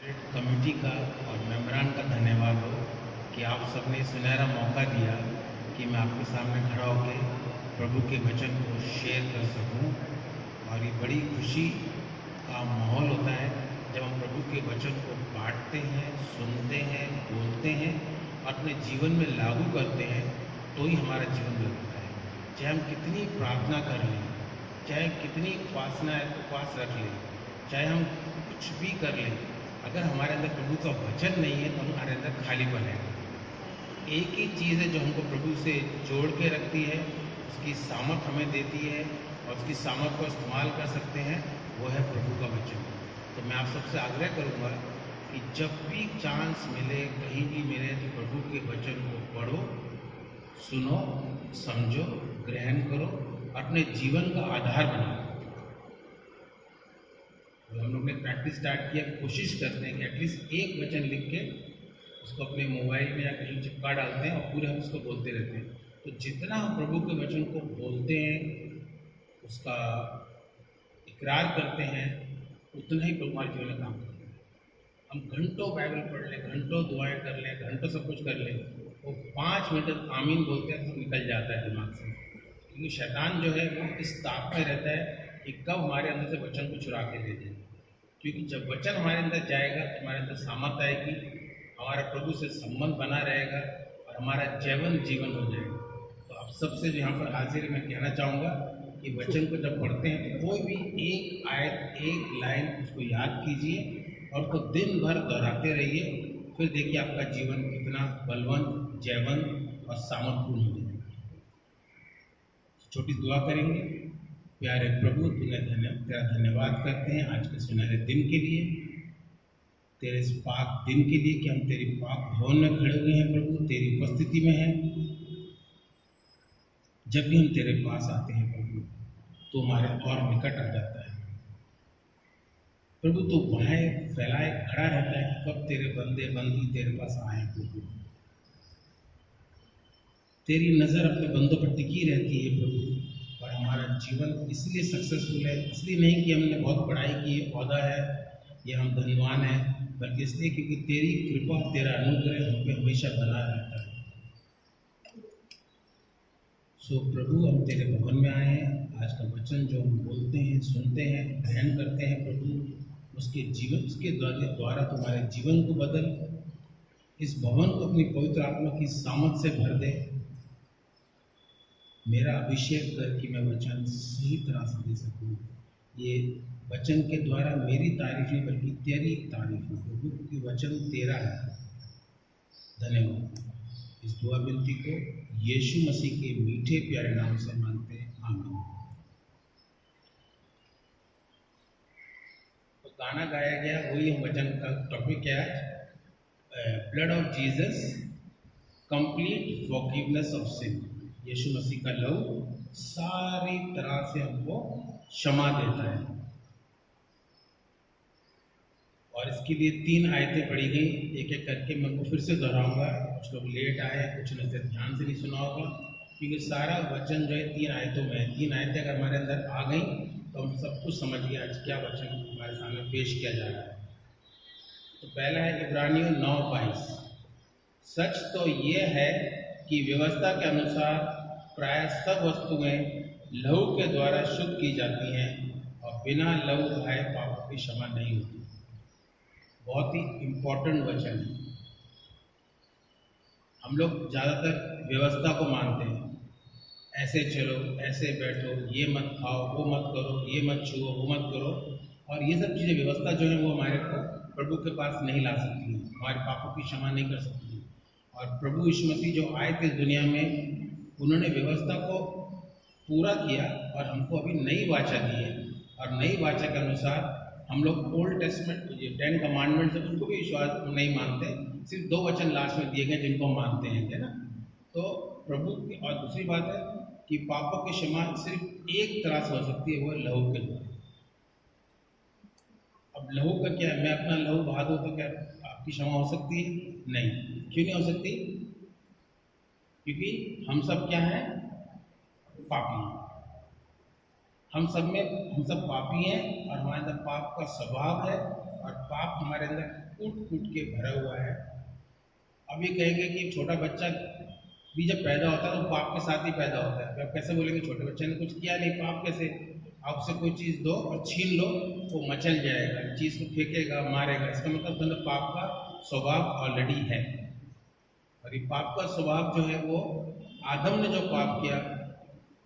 Committee का और मेंबरान का धन्यवाद हो कि आप सबने सुनहरा मौका दिया कि मैं आपके सामने खड़ा होकर प्रभु के वचन को शेयर कर सकूं। और ये बड़ी खुशी का माहौल होता है जब हम प्रभु के वचन को बांटते हैं, सुनते हैं, बोलते हैं, अपने जीवन में लागू करते हैं, तो ही हमारा जीवन लगता है। चाहे हम कितनी प्रार्थना कर लें, चाहे कितनी उपवास रख लें, चाहे हम कुछ भी कर लें, अगर हमारे अंदर प्रभु का वचन नहीं है तो हमारे अंदर खालीपन है। एक ही चीज़ है जो हमको प्रभु से जोड़ के रखती है, उसकी सामर्थ हमें देती है और उसकी सामर्थ को इस्तेमाल कर सकते हैं, वो है प्रभु का वचन। तो मैं आप सबसे आग्रह करूँगा कि जब भी चांस मिले, कहीं भी मिले, तो प्रभु के वचन को पढ़ो, सुनो, समझो, ग्रहण करो, अपने जीवन का आधार बनाओ। तो हम लोग ने प्रैक्टिस स्टार्ट किया, कोशिश करते हैं कि एटलीस्ट एक वचन लिख के उसको अपने मोबाइल में या कहीं चिपका डालते हैं और पूरे हम उसको बोलते रहते हैं। तो जितना हम प्रभु के वचन को बोलते हैं, उसका इकरार करते हैं, उतना ही प्रभु हमारे जीवन में काम करते हैं। हम घंटों बाइबल पढ़ लें, घंटों दुआएं कर लें, घंटों सब कुछ कर लें, वो 5 मिनट आमीन बोलते हैं तो निकल जाता है दिमाग से। क्योंकि शैतान जो है वो इस ताक में रहता है कि कब हमारे अंदर से वचन को चुरा के ले जाए। क्योंकि जब वचन हमारे अंदर जाएगा तो हमारे अंदर सामर्थ आएगी, हमारा प्रभु से संबंध बना रहेगा और हमारा जीवन हो जाएगा। तो आप सबसे जो यहाँ पर हाजिर मैं कहना चाहूँगा कि वचन को जब पढ़ते हैं तो कोई भी एक आयत, एक लाइन उसको याद कीजिए और उसको दिन भर दोहराते रहिए। फिर देखिए आपका जीवन कितना बलवंत, जयवंत और सामर्थपूर्ण हो जाएगा। छोटी दुआ करेंगे। प्यारे प्रभु, तेरा धन्यवाद करते हैं आज के सुनहरे दिन के लिए, तेरे इस पाक दिन के लिए कि हम तेरी पाक भवन में खड़े हुए हैं प्रभु, तेरी उपस्थिति में हैं। जब भी हम तेरे पास आते हैं प्रभु तो हमारे और निकट आ जाता है प्रभु। तो बाहें फैलाए खड़ा रहता है कब तेरे बंदे बंदी तेरे पास आए प्रभु। तेरी नज़र अपने बंदों पर टिकी रहती है प्रभु। और हमारा जीवन इसलिए सक्सेसफुल है, इसलिए नहीं कि हमने बहुत पढ़ाई की, पौधा है या हम धनवान हैं, बल्कि इसलिए क्योंकि तेरी कृपा, तेरा अनुग्रह हम पे हमेशा बना रहता है। सो प्रभु, हम तेरे भवन में आए हैं। आज का वचन जो हम बोलते हैं, सुनते हैं, ग्रहण करते हैं प्रभु, उसके द्वारा तुम्हारे जीवन को बदल, इस भवन को अपनी पवित्र आत्मा की सामर्थ से भर दे। मेरा अभिषेक कर कि मैं वचन सही तरह से दे सकूँ। ये वचन के द्वारा मेरी तारीफ नहीं बल्कि तेरी तारीफ हो प्रभु, क्योंकि वचन तेरा है। धन्यवाद। इस दुआ विनती को यीशु मसीह के मीठे प्यारे नाम से मांगते हैं, आमीन। तो गाना गाया गया, वही हम वचन का टॉपिक क्या है, blood of Jesus, complete forgiveness of sin. यीशु मसीह का लहू सारी तरह से हमको क्षमा देता है। और इसके लिए 3 आयतें पढ़ी गई, एक एक करके मैं उनको फिर से दोहराऊंगा। कुछ लोग लेट आए, कुछ ने ध्यान से नहीं सुना होगा, क्योंकि सारा वचन जो है 3 आयतों में है। 3 आयतें अगर हमारे अंदर आ गई तो हम सब कुछ समझ गए आज क्या वचन हमारे सामने पेश किया जा रहा है। तो पहला है इब्रानियों 9:22। सच तो ये है कि व्यवस्था के अनुसार प्राय सब वस्तुएं लहू के द्वारा शुद्ध की जाती हैं और बिना लहू बहाए पापों की क्षमा नहीं होती। बहुत ही इम्पोर्टेंट वचन है। हम लोग ज़्यादातर व्यवस्था को मानते हैं, ऐसे चलो, ऐसे बैठो, ये मत खाओ, वो मत करो, ये मत छुओ, वो मत करो। और ये सब चीज़ें, व्यवस्था जो है वो हमारे को प्रभु के पास नहीं ला सकती है, हमारे पापों की क्षमा नहीं कर सकती है। और प्रभु यीशु मसीह जो आए थे इस दुनिया में, उन्होंने व्यवस्था को पूरा किया और हमको अभी नई वाचा दी है। और नई वाचा के अनुसार हम लोग ओल्ड टेस्टमेंट जो 10 कमांडमेंट्स है उनको भी विश्वास नहीं मानते, सिर्फ 2 वचन लास्ट में दिए गए जिनको हम मानते हैं, है ना। तो प्रभु की, और दूसरी बात है कि पापों की क्षमा सिर्फ एक तरह से हो सकती है, वो है लहू के द्वारा। अब लहू का क्या है, मैं अपना लहू बहा दूँ तो क्या आपकी क्षमा हो सकती है? नहीं। क्यों नहीं हो सकती? क्योंकि हम सब क्या हैं? पापी। हम सब पापी हैं और हमारे अंदर पाप का स्वभाव है और पाप हमारे अंदर कूट कूट के भरा हुआ है। अब ये कहेंगे कि छोटा बच्चा भी जब पैदा होता है तो पाप के साथ ही पैदा होता है। आप कैसे बोलेंगे छोटे बच्चे ने कुछ किया नहीं, पाप कैसे? आप उसे कोई चीज़ दो और छीन लो, वो मचल जाएगा, चीज़ को फेंकेगा, मारेगा। इसका मतलब अंदर पाप का स्वभाव ऑलरेडी है। और ये पाप का स्वभाव जो है वो आदम ने जो पाप किया,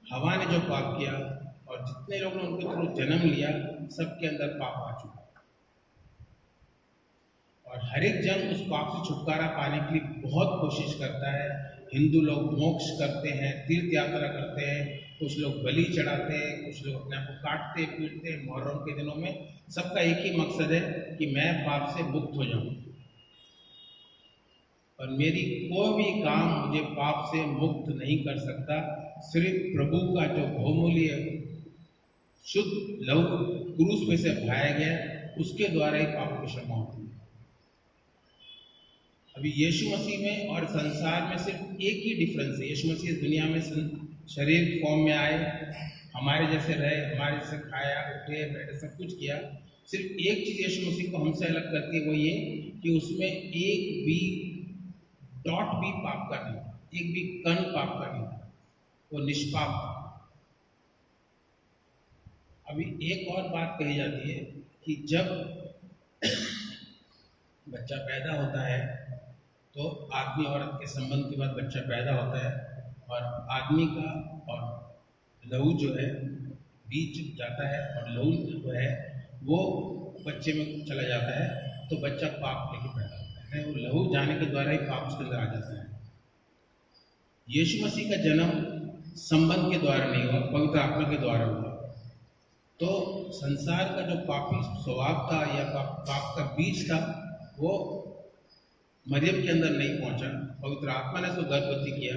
हवा ने जो पाप किया और जितने लोगों ने उनके थ्रू जन्म लिया, सबके अंदर पाप आ चुका है। और हर एक जन उस पाप से छुटकारा पाने के लिए बहुत कोशिश करता है। हिंदू लोग मोक्ष करते हैं, तीर्थ यात्रा करते हैं, कुछ लोग बलि चढ़ाते हैं, कुछ लोग अपने आप को काटते पीटते हैं। मुहर्रम के दिनों में सबका एक ही मकसद है कि मैं पाप से मुक्त हो जाऊं और मेरी कोई भी काम मुझे पाप से मुक्त नहीं कर सकता। सिर्फ प्रभु का जो बहुमूल्य शुद्ध लहू क्रूस में से बहाया गया, उसके द्वारा ही पाप की क्षमा होती है। अभी यीशु मसीह में और संसार में सिर्फ एक ही डिफरेंस है। यीशु मसीह इस दुनिया में शरीर फॉर्म में आए, हमारे जैसे रहे, हमारे जैसे खाया, उठे, बैठे, सब कुछ किया। सिर्फ एक चीज़ यीशु मसीह को हमसे अलग करती है, वो ये कि उसमें एक भी डॉट भी पाप का नहीं, एक भी कण पाप का नहीं, वो निष्पाप था। अभी एक और बात कही जाती है कि जब बच्चा पैदा होता है तो आदमी औरत के संबंध के बाद बच्चा पैदा होता है और आदमी का और लहू जो है बीच जाता है और लहू जो है वो बच्चे में चला जाता है, तो बच्चा पाप लेके पैदा होता है। वो लहू जाने के द्वारा ही पाप उसके अंदर आ जाता है। यीशु मसीह का जन्म संबंध के द्वारा नहीं हुआ, पवित्र आत्मा के द्वारा हुआ। तो संसार का जो पापी स्वभाव था या पाप का बीज था, वो मरियम के अंदर नहीं पहुंचा, पवित्र आत्मा ने उसको गर्भवती किया।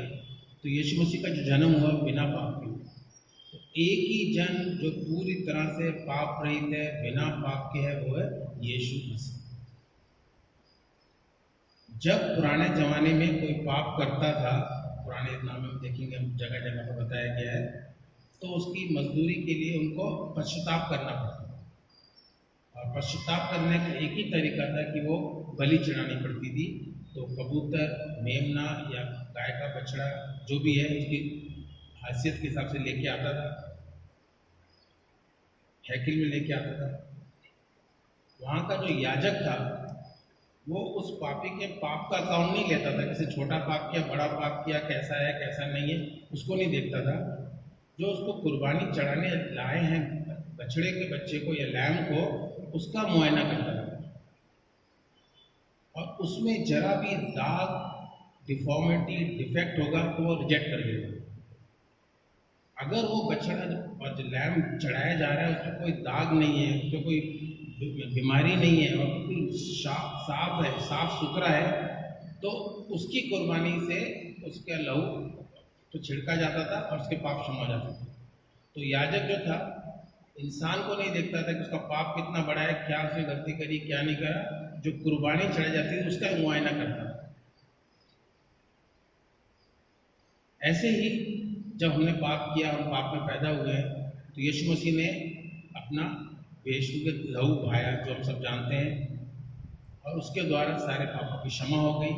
तो यीशु मसीह का जो जन्म हुआ बिना पाप के। तो एक ही जन जो पूरी तरह से पाप रहित है, बिना पाप के है, वो है यीशु मसीह। जब पुराने जमाने में कोई पाप करता था, पुराने नाम में देखेंगे जगह जगह पर बताया गया है, तो उसकी मजदूरी के लिए उनको पश्चाताप करना पड़ता था। और पश्चाताप करने का एक ही तरीका था कि वो बलि चढ़ानी पड़ती थी। तो कबूतर, मेमना या गाय का बछड़ा जो भी है उसकी हैसियत के हिसाब से लेके आता था, हैकिल में लेके आता था। वहाँ का जो याजक था वो उस पापी के पाप का अकाउंट नहीं लेता था, किसी छोटा पाप किया, बड़ा पाप किया, कैसा है कैसा नहीं है, उसको नहीं देखता था। जो उसको कुर्बानी चढ़ाने लाए हैं बछड़े के बच्चे को या लैम को, उसका मुआयना करता था और उसमें जरा भी दाग, डिफॉर्मिटी, डिफेक्ट होगा तो वो रिजेक्ट कर देगा। अगर वो बछड़ा और जो लैम चढ़ाया जा रहा है उसमें कोई दाग नहीं है, उसमें कोई बीमारी नहीं है और बिल्कुल साफ है, साफ सुथरा है, तो उसकी कुर्बानी से उसका लहू तो छिड़का जाता था और उसके पाप क्षमा हो जाते थे। तो याजक जो था इंसान को नहीं देखता था कि उसका पाप कितना बड़ा है, क्या उसने गलती करी, क्या नहीं करा। जो कुर्बानी चढ़ाई जाती थी उसका मुआयना करता था। ऐसे ही जब हमने पाप किया, हम पाप में पैदा हुए हैं, तो यीशु मसीह ने अपना बेशुद्ध लहू बहाया, जो हम सब जानते हैं, और उसके द्वारा सारे पापों की क्षमा हो गई।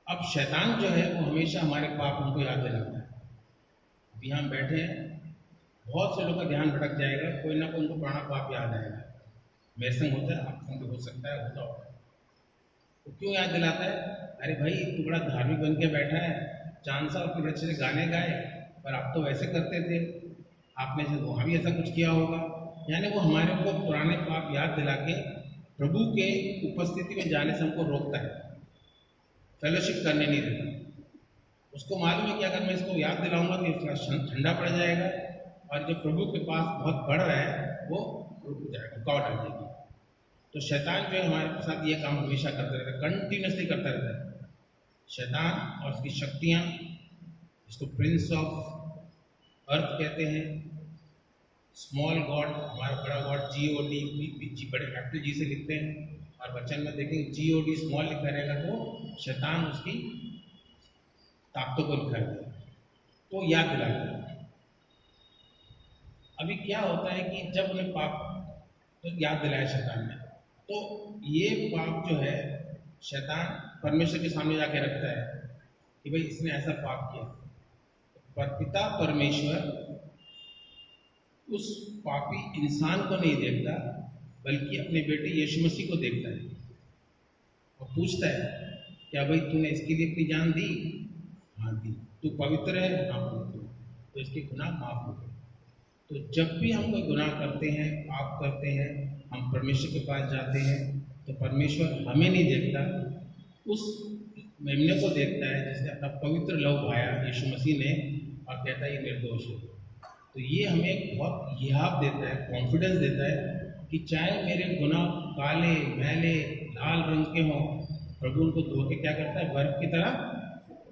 अब शैतान जो है वो हमेशा हमारे पाप हमको याद दिलाता है। अभी हम बैठे हैं, बहुत से लोगों का ध्यान भटक जाएगा, कोई ना कोई उनको पुराना पाप याद आएगा। मेरे संग होता है, आपके संग हो सकता है, होता होगा। तो क्यों याद दिलाता है? अरे भाई तू बड़ा धार्मिक बन के बैठा है, चांद साहब के बच्चे से गाने गाए, पर आप तो वैसे करते थे, आपने से वहाँ भी ऐसा कुछ किया होगा। यानी वो हमारे को पुराने पाप याद दिला के प्रभु के उपस्थिति में जाने से हमको रोकता है, फेलोशिप करने नहीं देता। उसको मालूम है कि अगर मैं इसको याद दिलाऊंगा तो थोड़ा ठंडा पड़ जाएगा और जो प्रभु के पास बहुत बढ़ रहा है वो रुक जाएगा, रुकावट आ जाएगी। तो शैतान जो है हमारे साथ ये काम हमेशा करता रहता है, कंटिन्यूसली करता रहता है। शैतान और उसकी शक्तियाँ, इसको प्रिंस ऑफ अर्थ कहते हैं, स्मॉल गॉड, हमारा बड़ा गॉड GOD, बड़े कैपिटल G से लिखते हैं, और वचन में देखेंगे GOD स्मॉल लिखा रहेगा तो शैतान उसकी ताकतों को लिखा रहेगा, तो याद दिलाता है। अभी क्या होता है कि जब उन्हें पाप तो याद दिलाया शैतान ने, तो ये पाप जो है शैतान परमेश्वर के सामने जाके रखता है कि भाई इसने ऐसा पाप किया, पर पिता परमेश्वर उस पापी इंसान को नहीं देखता, बल्कि अपने बेटे यीशु मसीह को देखता है और पूछता है क्या भाई तूने इसके लिए अपनी जान दी? हाँ दी। तू पवित्र है? हाँ पवित्र है। तो इसके गुनाह माफ हो गए। तो जब भी हम कोई गुनाह करते हैं, पाप करते हैं, हम परमेश्वर के पास जाते हैं, तो परमेश्वर हमें नहीं देखता, उस मेमने को देखता है जिसने अपना पवित्र लहू बहाया यीशु मसीह ने, और कहता है ये निर्दोष है। तो ये हमें एक बहुत हियाव देता है, कॉन्फिडेंस देता है कि चाहे मेरे गुनाह काले मैले लाल रंग के हों, प्रभु उनको धो के क्या करता है, बर्फ की तरह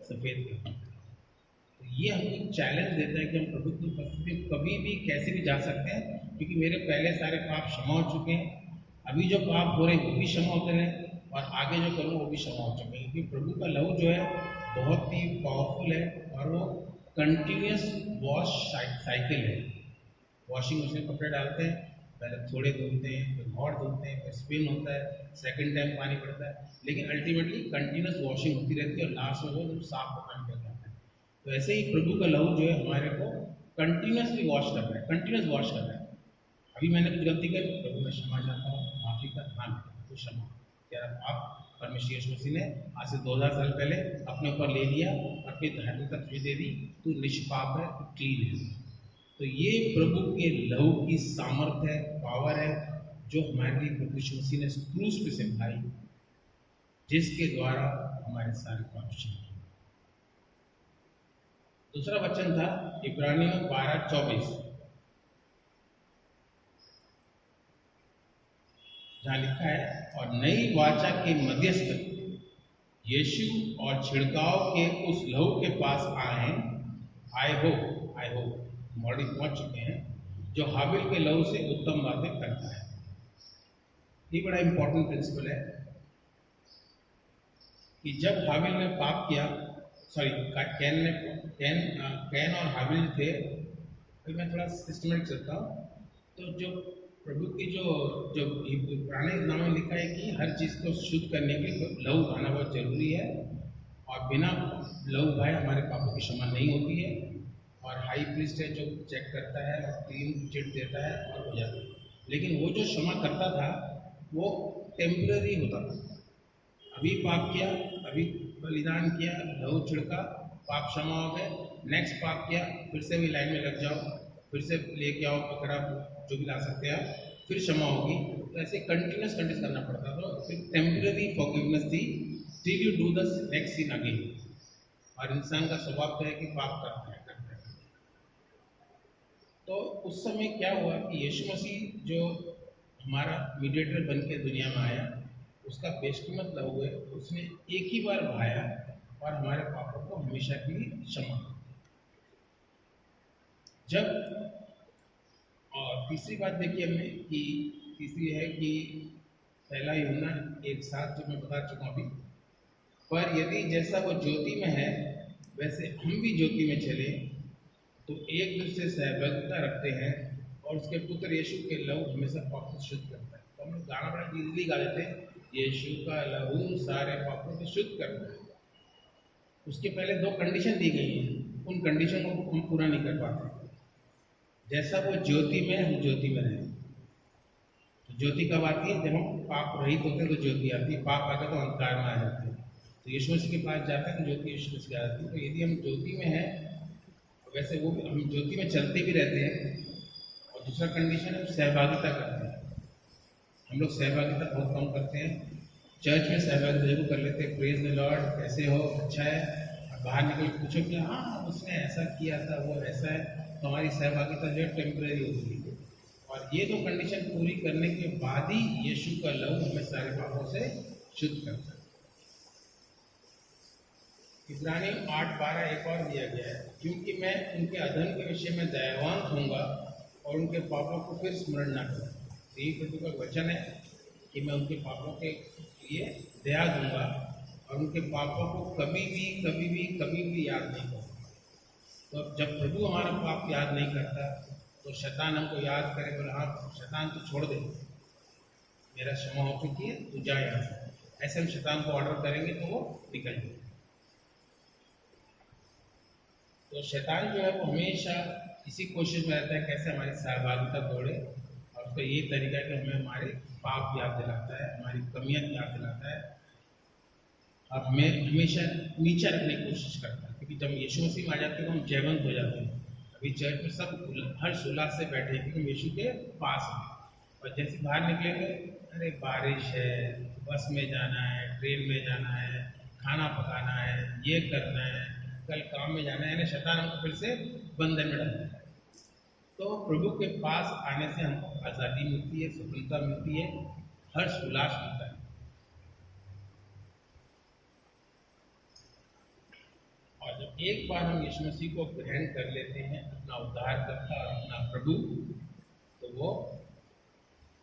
सफेद करता है। तो ये हमको चैलेंज देता है कि हम प्रभु की उपस्थिति में कभी भी कैसे भी जा सकते हैं, क्योंकि मेरे पहले सारे पाप क्षमा हो चुके हैं, अभी जो पाप हो रहे हैं वो भी क्षमा होते हैं, और आगे जो करूँ वो भी क्षमा हो चुके हैं, क्योंकि प्रभु का लहू जो है बहुत ही पावरफुल है और वो कंटिन्यूस वॉश साइकिल है। वॉशिंग मशीन कपड़े डालते हैं, पहले थोड़े धुलते हैं, फिर और धुलते हैं, फिर स्पिन होता है, सेकंड टाइम पानी पड़ता है, लेकिन अल्टीमेटली कंटिन्यूस वॉशिंग होती रहती है और लास्ट में वो जब साफ होना निकल जाता है। तो ऐसे ही प्रभु का लहू जो है हमारे को कंटिन्यूसली वॉश कर रहा है, कंटिन्यूस वॉश कर रहा है। अभी मैंने कुछ गलती कर, प्रभु मैं क्षमा चाहता हूँ, माफी का ध्यान तो क्षमा। क्या आप परमेश्वर यीशु मसीह ने आज से 2000 साल पहले अपने ऊपर ले लिया और अपनी धार्मिकता तुझे दे दी, तू निष्पाप है, तू क्लीन है। तो ये प्रभु के लहू की सामर्थ्य है, पावर है, जो हमारे लिए प्रभु यीशु मसीह ने क्रूस पे सिखाई, जिसके द्वारा हमारे सारे पाप क्षमा। दूसरा वचन था इब्रानियों 12:24, जहाँ लिखा है और नई वाचा के मध्यस्थ यीशु और छिड़काव के उस लहू के पास आए हो मॉडी पहुंच चुके हैं, जो हाबिल के लहू से उत्तम बातें करता है। ये बड़ा इंपॉर्टेंट प्रिंसिपल है कि जब हाबिल ने पाप किया, सॉरी कैन और हाबिल थे, तो मैं थोड़ा सिस्टमेटिक चलता हूँ। तो जो प्रभु की जो पुराने नाम में लिखा है कि हर चीज़ को शुद्ध करने के लिए लहू बहाना बहुत जरूरी है, और बिना लहू बहाए हमारे पापों की क्षमा नहीं होती है। और हाई प्रीस्ट है जो चेक करता है और 3 चिट देता है और हो जाता है। लेकिन वो जो क्षमा करता था वो टेम्पररी होता था। अभी पाप किया, अभी बलिदान किया, लहू छिड़का, पाप क्षमा हो गए, नेक्स्ट पाप किया, फिर से भी लाइन में लग जाओ, फिर से लेके आओ पकड़ा, जो भी ला सकते हैं, फिर क्षमा होगी। तो ऐसे कंटिन्यूस करना पड़ता था। फिर टेम्पररी फॉरगिवनेस थी, till you do the next sin again. और इंसान का स्वभाव तो है कि पाप करता है। तो उस समय क्या हुआ कि यीशु मसीह जो हमारा मीडिएटर बन के दुनिया में आया, उसका बेशकीमत लहू है, उसने एक ही बार बहाया और हमारे पापों को हमेशा के लिए क्षमा। जब और तीसरी बात देखिए हमने कि तीसरी है कि पहला यूहन्ना 1:7 जो मैं बता चुका हूँ अभी, पर यदि जैसा वो ज्योति में है वैसे हम भी ज्योति में चले तो एक दूसरे से सहभागिता रखते हैं, और उसके पुत्र यीशु के लहू हमेशा पापों से शुद्ध करता है। तो हम लोग गाना बड़ा इजीली गा लेते हैं, यीशु का लहू सारे पापों से शुद्ध करता है। उसके पहले 2 कंडीशन दी गई हैं, उन कंडीशन को हम पूरा नहीं कर पाते। जैसा वो ज्योति में, हम ज्योति में रहें। तो ज्योति कब आती है? जब हम पाप रहित होते हैं तो ज्योति आती है, पाप आता है तो अंधकार में आ जाते हैं। तो यीशु मसीह के पास जाते हैं तो ज्योति यीशु मसीह आ जाती है। तो यदि हम ज्योति में हैं, वैसे वो हम ज्योति में चलते भी रहते हैं। और दूसरा कंडीशन है सहभागिता करते हैं। हम लोग सहभागिता बहुत कम करते हैं। चर्च में सहभागिता जरूर कर लेते हैं, प्रेज द लॉर्ड, कैसे हो, अच्छा है, और बाहर निकल के पूछो कि हाँ उसने ऐसा किया था, वो ऐसा है, तो हमारी सहभागिता जो है टेम्परेरी होती है। और ये 2 कंडीशन पूरी करने के बाद ही यीशु का लहू हमें सारे पापों से शुद्ध करता है। इब्रानियों 8:12 एक और दिया गया है, क्योंकि मैं उनके अधर्म के विषय में दयावान होऊंगा और उनके पापों को फिर स्मरण न करूँगा। तो ये प्रभु का वचन है कि मैं उनके पापों के लिए दया दूंगा और उनके पापों को कभी भी याद नहीं करूँगा। तो जब प्रभु हमारा पाप याद नहीं करता तो शैतान हमको याद करे, बोले हाँ शैतान तो छोड़ दे, मेरा क्षमा हो चुकी है, तू जा यहाँ से। ऐसे हम शैतान को ऑर्डर करेंगे तो वो निकल जाएगा। तो शैतान जो है वो हमेशा इसी कोशिश में रहता है कैसे हमारी सहभागिता तोड़े, और उसका यही तरीका है कि हमें हमारे पाप याद दिलाता है, हमारी कमियां याद दिलाता है, और हमें हमेशा नीचे रखने की कोशिश करता है। क्योंकि जब यीशु मसीह में आ जाते हैं तो हम जयवंत हो जाते हैं। अभी चर्च में सब हर्ष उल्लास से बैठे हैं क्योंकि हम यीशु के पास हैं, और जैसे बाहर निकलेंगे, अरे बारिश है, बस में जाना है, ट्रेन में जाना है, खाना पकाना है, ये करना है, कल काम में जाना है, यानी शैतान हमको फिर से बंधन में डालता है। तो प्रभु के पास आने से हमको आज़ादी मिलती है, स्वतंत्रता मिलती है, हर्ष उल्लास मिलता है। और जब एक बार हम यीशु मसीह को ग्रहण कर लेते हैं अपना उद्धारकर्ता और अपना प्रभु, तो वो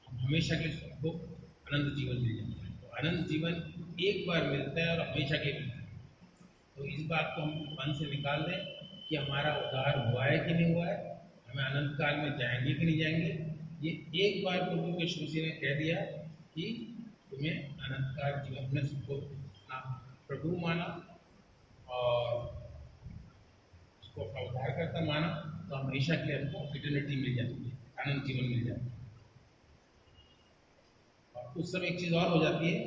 हम हमेशा के लिए सबको अनंत जीवन मिल जाता है। तो अनंत जीवन एक बार मिलता है और हमेशा के लिए मिलता है। तो इस बात को हम मन से निकाल दें कि हमारा उद्धार हुआ है कि नहीं हुआ है, हमें अनंत काल में जाएंगे कि नहीं जाएंगे। ये एक बार प्रभु के यीशु मसीह ने कह दिया कि तुम्हें अनंत काल जीवन में सबको प्रभु माना और उसको अपना उद्धार करता माना, तो हमेशा के लिए हमको इटर्निटी मिल जाती है, अनंत जीवन मिल जाता है। और उस समय एक चीज़ और हो जाती है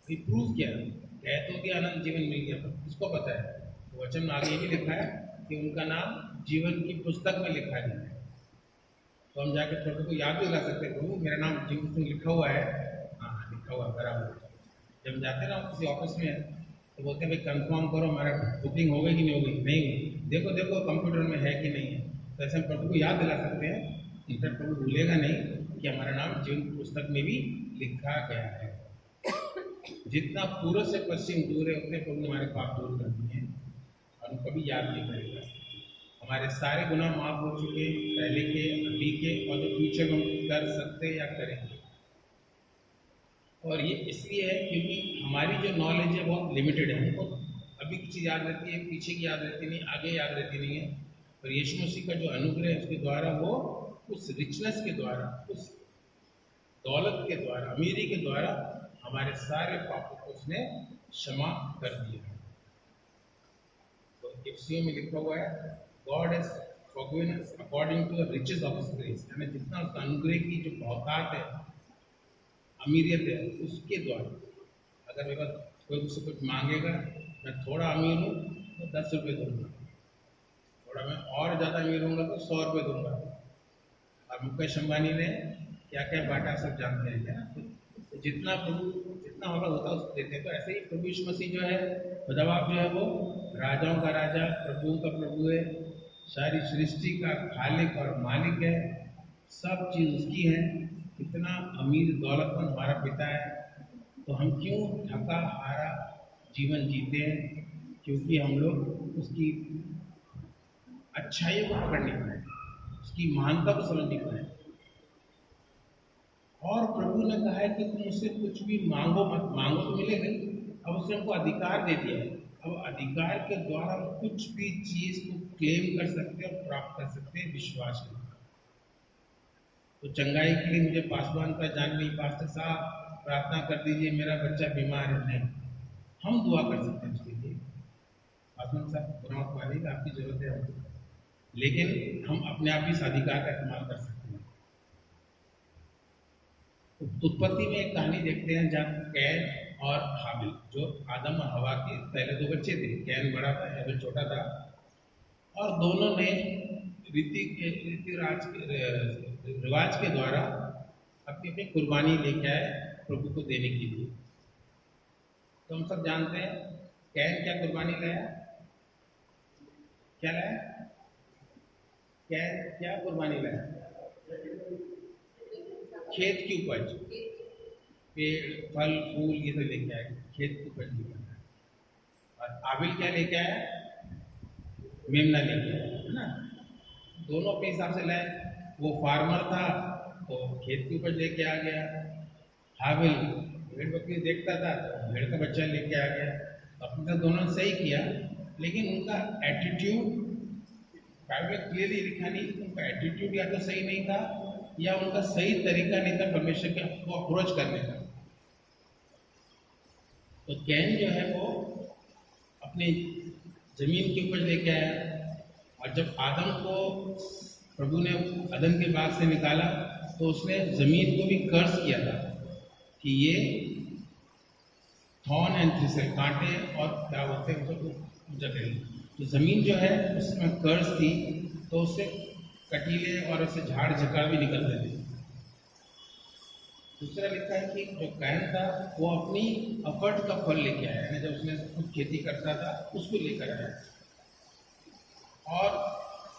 कि प्रूफ क्या है, कह तो कि अनंत जीवन मिल गया, पर किसको पता है। तो वचन में आगे ये भी लिखा है कि उनका नाम जीवन की पुस्तक में लिखा गया है। तो हम जाके प्रभु को याद भी ला सकते हैं, प्रभु मेरा नाम जीवन पुस्तक में लिखा हुआ है। हाँ लिखा हुआ है, बराबर। जब हम जाते हैं ना किसी ऑफिस में, तो बोलते हैं भाई कंफर्म करो हमारा बुकिंग हो गई कि नहीं हो गई, नहीं हुई, देखो देखो कंप्यूटर में है कि नहीं है। तो ऐसे हम प्रभु को याद दिला सकते हैं, इनफैक्ट प्रभु भूलेगा नहीं कि हमारा नाम जीवन की पुस्तक में भी लिखा गया है। जितना पूर्व से पश्चिम दूर है उतने प्रभु हमारे पाप दूर कर दिए हैं और हम कभी याद नहीं करेगा। हमारे सारे गुनाह माफ हो चुके, पहले के, अभी के और जो फ्यूचर में हम कर सकते या करेंगे। और ये इसलिए है क्योंकि हमारी जो नॉलेज है बहुत लिमिटेड है। हमको अभी की चीज़ याद रहती है, पीछे की याद रहती नहीं, आगे याद रहती नहीं है। और यीशु मसीह का जो अनुग्रह है उसके द्वारा, वो उस रिचनेस के द्वारा, उस दौलत के द्वारा, अमीरी के द्वारा हमारे सारे पापों को उसने क्षमा कर दिया है। तो इफ्सियों में लिखा हुआ है, God has forgiven us according to the riches of his grace, यानी जितना उसका अनुग्रह की जो बहुतायत है, अमीरियत है, उसके द्वारा। अगर मेरे पास कोई मुझसे कुछ मांगेगा, मैं थोड़ा अमीर हूँ तो 10 रुपये दूंगा, थोड़ा मैं और ज़्यादा अमीर हूँगा तो 100 रुपये दूंगा। और मुकेश अंबानी ने क्या क्या बांटा सब जानते हैं क्या। तो जितना प्रभु, जितना हमारा होता है उसको देते हैं। तो ऐसे ही प्रभु यीशु मसीह जो है, खुदाबाप जो है वो राजाओं का राजा, प्रभुओं का प्रभु है, सारी सृष्टि का खालिक और मालिक है, सब चीज़ उसकी है। इतना अमीर दौलतमंद हमारा पिता है, तो हम क्यों थका हारा जीवन जीते हैं? क्योंकि हम लोग उसकी अच्छाइयों को पकड़ नहीं पाए, उसकी महानता को समझ नहीं पाए। और प्रभु ने कहा है कि तुम उससे कुछ भी मांगो मत, मांगो तो मिलेगा। अब उसने हमको अधिकार दे दिया है, अब अधिकार के द्वारा हम कुछ भी चीज को क्लेम कर सकते हैं और प्राप्त कर सकते हैं विश्वास के द्वारा। तो चंगाई के लिए मुझे पासवान का जान नहीं, पास्टर साहब प्रार्थना कर दीजिए मेरा बच्चा बीमार है, नहीं, हम दुआ कर सकते हैं उसके लिए। पासवान साहब बुरा मत मानिएगा, आपकी जरूरत है हमको, लेकिन हम अपने आप ही इस अधिकार का इस्तेमाल कर सकते हैं। उत्पत्ति में एक कहानी देखते हैं जहाँ कैन और हाबिल, जो आदम और हवा के पहले 2 बच्चे थे, कैन बड़ा था, हाबिल छोटा था, और दोनों ने रीति रिवाज के द्वारा अपनी अपनी कुर्बानी लेके आए प्रभु को देने के लिए। तो हम सब जानते हैं कैन क्या कुर्बानी लाया, क्या लाया, कैन क्या कुर्बानी लाया, खेत की उपज, पेड़ फल फूल ये सब लेके आए, खेत की उपज लेके आए। और आबिल क्या लेके आया, मेमना लेके आया, है ना। दोनों अपने हिसाब से लाए। वो फार्मर था तो खेत की उपज लेके आ गया, हाबिल भेड़ बकरी देखता था तो भेड़ का बच्चा लेके आ गया। तो अपने साथ दोनों ने सही किया, लेकिन उनका एटीट्यूड बाइबल क्लियरली लिखा नहीं, उनका एटीट्यूड या तो सही नहीं था या उनका सही तरीका नहीं था परमेश्वर के को अप्रोच करने का। तो कैन जो है वो अपनी जमीन की उपज लेके आया, और जब आदम को प्रभु ने अदन के बाग से निकाला तो उसने जमीन को भी कर्ज किया था कि ये थॉर्न एंड थ्रिसल, कांटे और क्या बोलते हैं उसको, जकड़ी। तो जमीन जो है उसमें कर्ज थी, तो उससे कटीले और उससे झाड़ झकाड़ भी निकलते थे। दूसरा लिखा है कि जो कैन था वो अपनी एफर्ट का फल लेके आया, यानी जब उसने खुद खेती करता था उसको लेकर आया, और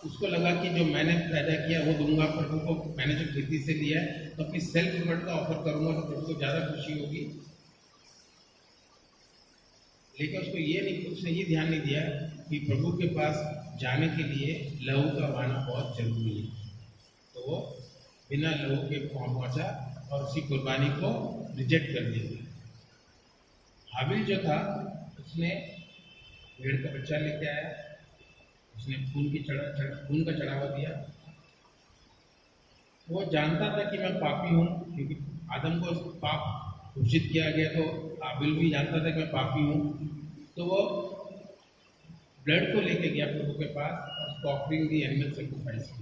उसको लगा कि जो मैंने पैदा किया वो दूंगा प्रभु को, मैंने जो खेती से लिया है तो अपनी सेल्फ एफर्ट का ऑफर करूंगा तो प्रभु को ज़्यादा खुशी होगी। लेकिन उसने ये ध्यान नहीं दिया कि प्रभु के पास जाने के लिए लहू का बहाना बहुत जरूरी है, तो वो बिना लहू के पहुंचा और उसी कुर्बानी को रिजेक्ट कर दिया। हाबिल जो था उसने भेड़ का बच्चा लेके आया, उसने खून का चढ़ावा दिया। वो जानता था कि मैं पापी हूँ, क्योंकि आदम को पाप घोषित किया गया, तो हाबिल भी जानता था कि मैं पापी हूँ। तो वो ब्लड को लेके गया प्रभु के पास और उसको ऑफरिंग दी, एनिमल सेक्रीफाइस की।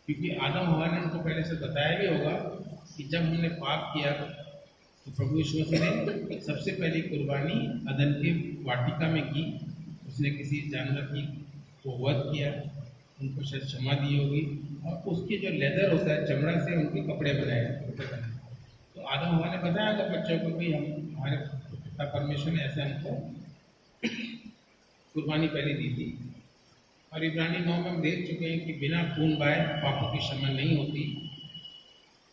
क्योंकि आदम हवा ने उनको पहले से बताया भी होगा कि जब हमने पाप किया तो प्रभु यीशु मसीह ने सबसे पहली कुर्बानी अदन के वाटिका में की। उसने किसी जानवर की को वध किया, उनको शायद क्षमा दी होगी, और उसके जो लेदर होता है, चमड़ा से उनके कपड़े बनाए। तो आदम हवा ने बताया होगा बच्चों को भी हम हमारे पिता परमेश्वर ने ऐसे हमको कुर्बानी पहले दी थी। और इब्रानी 9 में हम देख चुके हैं कि बिना खून बहाए पापों की क्षमा नहीं होती,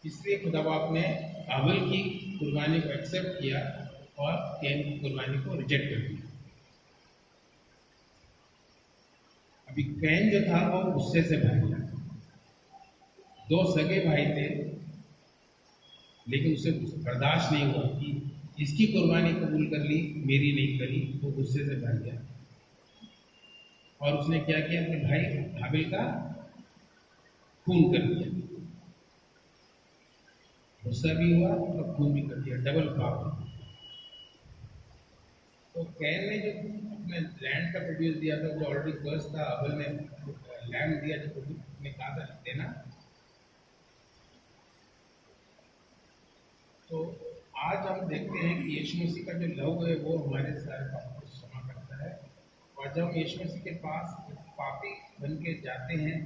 इसलिए खुदा बाप ने हाबिल की कुर्बानी को एक्सेप्ट किया और कैन की कुर्बानी को रिजेक्ट कर दिया। अभी कैन जो था वो गुस्से से भर गया। 2 सगे भाई थे, लेकिन उसे बर्दाश्त नहीं हुआ कि इसकी कुर्बानी कबूल कर ली, मेरी नहीं करी। वो गुस्से से भर गया और उसने क्या किया, अपने भाई हाबिल का खून कर दिया। गुस्सा भी हुआ और खून भी कर दिया, डबल पाप। तो कैन ने जो अपने लैंड का प्रोड्यूस दिया था, जो ऑलरेडी कर्ज था, हाबिल ने लैंड दिया जो प्रभु ने कहा था देना। तो आज हम देखते हैं कि यीशु मसीह का जो लहू है वो हमारे सारे पापों को क्षमा करता है। और जब हम यीशु मसीह के पास पापी बन के जाते हैं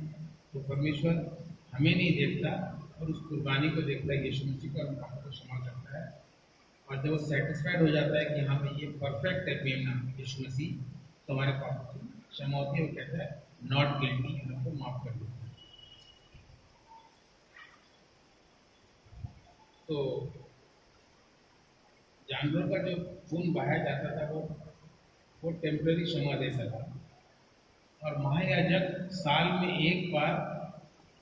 तो परमेश्वर हमें नहीं देखता और उस कुर्बानी को देखता है, यीशु मसीह को, हम पापों को क्षमा करता है। और जब वो सेटिस्फाइड हो जाता है कि हाँ भाई ये परफेक्ट है मेरा यीशु मसीह, तो हमारे पापों की क्षमा होती है। वो कहता है नॉट गिल्टी, हमको माफ कर देता है। तो जानवरों का जो खून बहाया जाता था वो टेम्पररी क्षमा देता था, और महायाजक साल में एक बार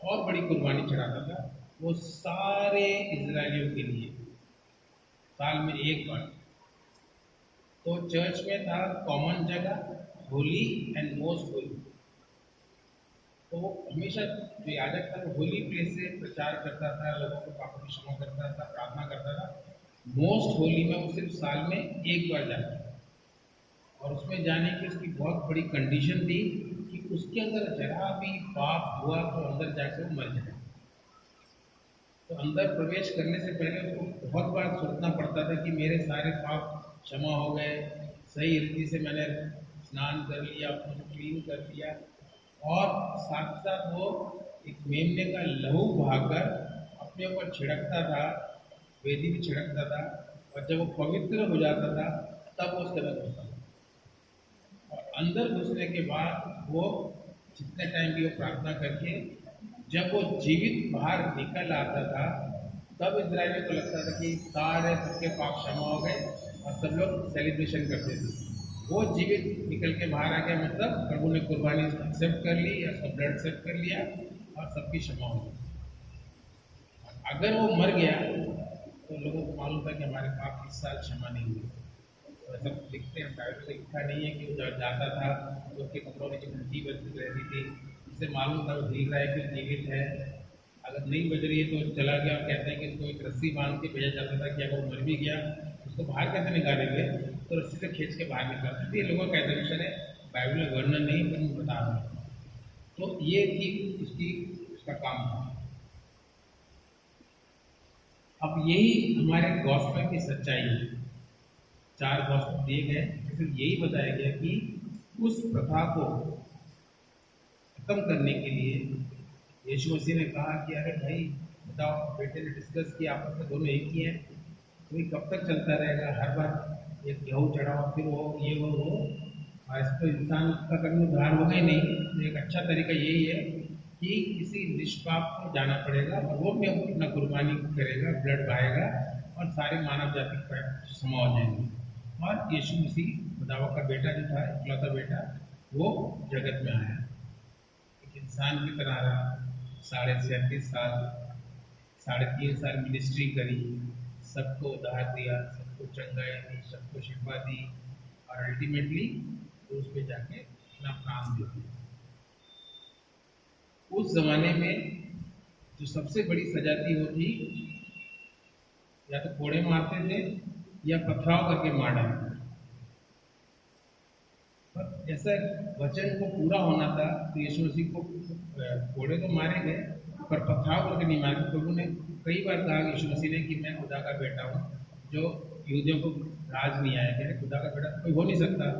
और बड़ी कुर्बानी चढ़ाता था, वो सारे इजरायलियों के लिए साल में एक बार। तो चर्च में था कॉमन जगह, होली एंड मोस्ट होली। तो वो हमेशा जो याजक था वो होली प्लेस से प्रचार करता था, लोगों को पापों की क्षमा करता था, प्रार्थना करता था। मोस्ट होली में वो सिर्फ साल में एक बार जाता था, और उसमें जाने की उसकी बहुत बड़ी कंडीशन थी कि उसके अंदर जरा भी पाप हुआ तो अंदर जाकर वो मर जाए। तो अंदर प्रवेश करने से पहले उसको बहुत बार सोचना पड़ता था कि मेरे सारे पाप क्षमा हो गए, सही रीति से मैंने स्नान कर लिया, अपने क्लीन कर लिया। और साथ साथ वो एक मेमने का लहू बहाकर अपने ऊपर छिड़कता था, वेदी भी छिड़कता था, और जब वो पवित्र हो जाता था तब वो उसके अंदर घुसता था। और अंदर घुसने के बाद वो जितने टाइम की वो प्रार्थना करके जब वो जीवित बाहर निकल आता था, तब इजरायलियों को लगता था कि सारे सबके पाप क्षमा हो गए, और सब लोग सेलिब्रेशन करते थे। वो जीवित निकल के बाहर आ गया, मतलब प्रभु ने कुर्बानी एक्सेप्ट कर ली, या उसका ब्लड एक्सेप्ट कर लिया, और सबकी क्षमा हो गई। अगर वो मर गया तो लोगों को मालूम था कि हमारे पाप इस साल क्षमा नहीं हुए। तो ऐसा लिखते हैं, बाइबल में लिखा नहीं है कि वो जाता था तो उसके कपड़ों में जो घंटी बजती रहती थी, जिससे मालूम था वो हिल रहा है कि जीवित है। अगर नहीं बज रही है तो चला गया, और कहते हैं कि इसको एक रस्सी बांध के भेजा जाता था कि अगर मर भी गया उसको बाहर कैसे निकालेंगे, तो रस्सी से खींच के बाहर निकालते थे। ये लोगों का एग्जीबिशन है, बाइबल में वर्णन नहीं, पर मैं बता रहा हूँ। तो ये थी उसका काम था। अब यही हमारे गॉस्पेल की सच्चाई है। 4 गॉस्पेल दिए गए, सिर्फ यही बताया गया कि उस प्रथा को खत्म करने के लिए यीशु मसीह ने कहा कि अरे भाई बताओ, बेटे ने डिस्कस किया, आपस में दोनों एक ही हैं, तो ये कब तक चलता रहेगा? हर बार एक गेहूँ चढ़ाओ, फिर वो ये वो और इस तो इंसान का कभी उद्धार होगा ही नहीं। तो एक अच्छा तरीका यही है कि किसी निष्पाप को जाना पड़ेगा और वो भी अपना कुर्बानी करेगा, ब्लड बहाएगा और सारे मानव जाति का क्षमा हो जाएंगे। और यीशु मसीह खुदावा का बेटा जो था, इकलौता बेटा, वो जगत में आया, एक इंसान की तरह रहा, 37.5 साल, 3.5 साल मिनिस्ट्री करी, सबको उद्धार दिया, सबको चंगाई दी, सबको शिफा दी, और अल्टीमेटली क्रूस पे जाके अपना प्राण दे दिया। उस जमाने में जो सबसे बड़ी सजा थी वो थी या तो कोड़े मारते थे या पथराव करके मार डालते थे। पर जैसा वचन को पूरा होना था तो यीशु मसीह को कोड़े तो मारे गए, पर पथराव करके नहीं मारे। प्रभु ने कई बार कहा यीशु मसीह ने कि मैं खुदा का बेटा हूँ, जो यहूदियों को राज नहीं आया, कहते खुदा का बेटा कोई हो नहीं सकता।